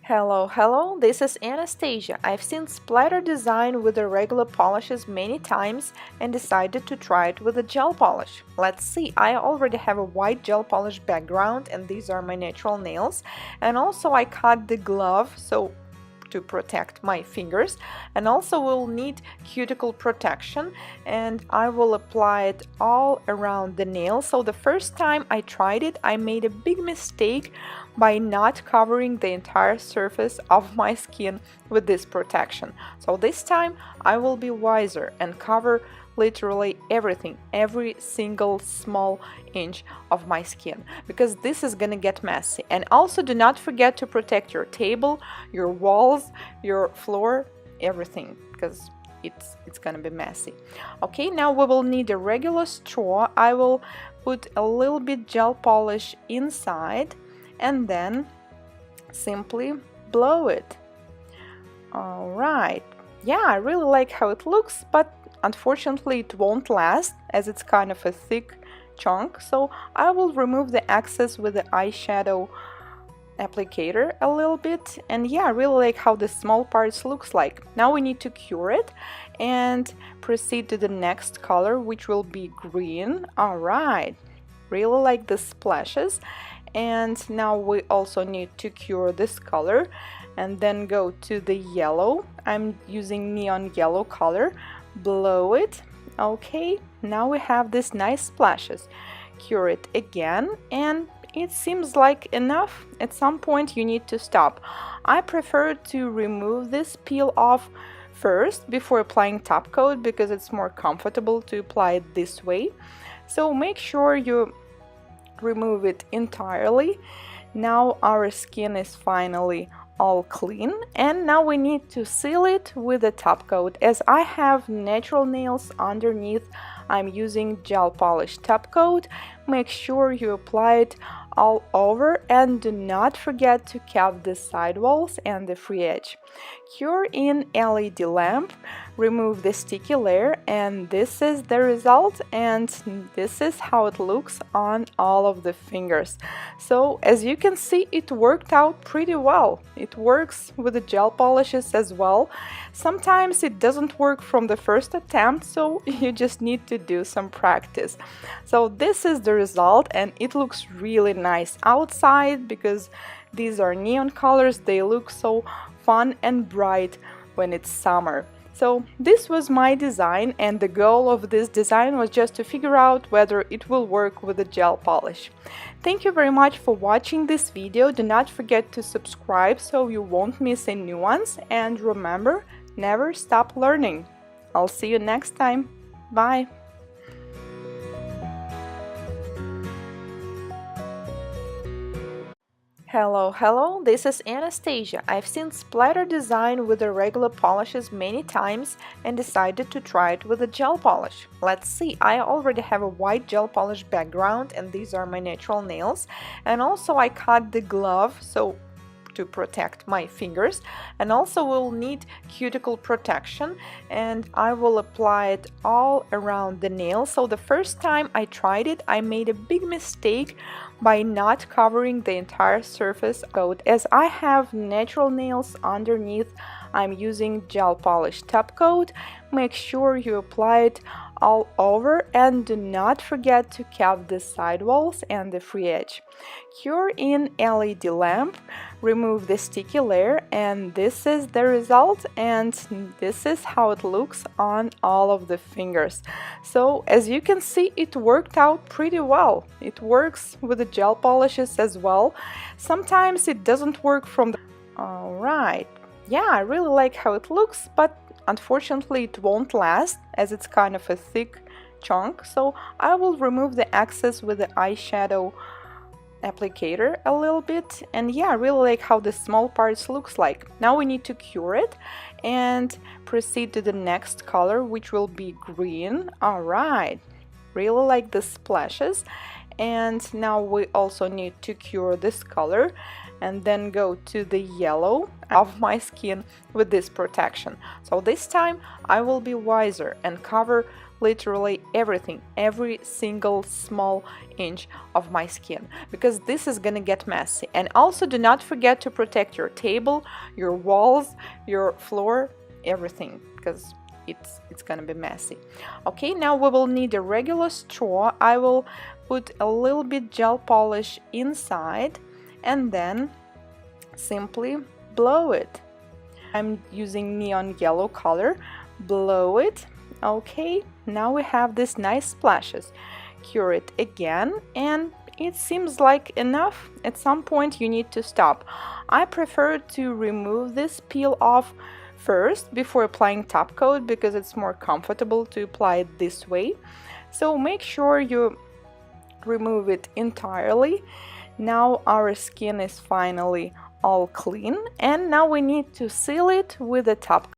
Hello, this is Anastasia. I've seen Splatter design with the regular polishes many times and decided to try it with a gel polish. Let's see, I already have a white gel polish background and these are my natural nails. And also I cut the glove to protect my fingers, and also we'll need cuticle protection, and I will apply it all around the nail. So the first time I tried it, I made a big mistake by not covering the entire surface of my skin with this protection. So this time I will be wiser and cover literally everything, every single small inch of my skin, because this is gonna get messy. And also do not forget to protect your table, your walls, your floor, everything, because it's gonna be messy. Okay, now we will need a regular straw. I will put a little bit gel polish inside and then simply blow it. All right, yeah, I really like how it looks, but unfortunately it won't last as it's kind of a thick chunk, so I will remove the excess with the eyeshadow applicator a little bit. And yeah, I really like how the small parts looks like. Now we need to cure it and proceed to the next color, which will be green. All right, really like the splashes. And now we also need to cure this color and then go to the yellow. I'm using neon yellow color. Blow it. Okay, now we have this nice splashes. Cure it again, and it seems like enough. At some point you need to stop. I prefer to remove this peel off first before applying top coat because it's more comfortable to apply it this way. So make sure you remove it entirely. Now our skin is finally all clean, and now we need to seal it with a top coat. As I have natural nails underneath, I'm using gel polish top coat. Make sure you apply it all over and do not forget to cap the sidewalls and the free edge. Cure in LED lamp, remove the sticky layer, and this is the result, and this is how it looks on all of the fingers. So as you can see, it worked out pretty well. It works with the gel polishes as well. Sometimes it doesn't work from the first attempt, so you just need to do some practice. So this is the result, and it looks really nice outside because these are neon colors. They look so fun and bright when it's summer. So this was my design, and the goal of this design was just to figure out whether it will work with the gel polish. Thank you very much for watching this video. Do not forget to subscribe so you won't miss any new ones, and remember, never stop learning. I'll see you next time. Bye! Hello, this is Anastasia. I've seen Splatter design with the regular polishes many times and decided to try it with a gel polish. Let's see, I already have a white gel polish background and these are my natural nails. And also I cut the glove to protect my fingers, and also we'll need cuticle protection, and I will apply it all around the nail. So the first time I tried it, I made a big mistake by not covering the entire surface coat. As I have natural nails underneath, I'm using gel polish top coat. Make sure you apply it all over and do not forget to cap the sidewalls and the free edge. Cure in LED lamp, remove the sticky layer, and this is the result, and this is how it looks on all of the fingers. So as you can see, it worked out pretty well. It works with the gel polishes as well. Sometimes it doesn't work from the... All right, yeah, I really like how it looks, but unfortunately it won't last as it's kind of a thick chunk, so I will remove the excess with the eyeshadow applicator a little bit. And yeah, I really like how the small parts looks like. Now we need to cure it and proceed to the next color, which will be green. All right, really like the splashes. And now we also need to cure this color and then go to the yellow of my skin with this protection. So this time I will be wiser and cover literally everything, every single small inch of my skin, because this is gonna get messy. And also do not forget to protect your table, your walls, your floor, everything, because it's gonna be messy. Okay, now we will need a regular straw. I will put a little bit gel polish inside and then simply blow it. I'm using neon yellow color. Blow it. Okay, now we have this nice splashes. Cure it again, and it seems like enough. At some point you need to stop. I prefer to remove this peel off first before applying top coat because it's more comfortable to apply it this way. So make sure you remove it entirely. Now our skin is finally all clean, and now we need to seal it with a top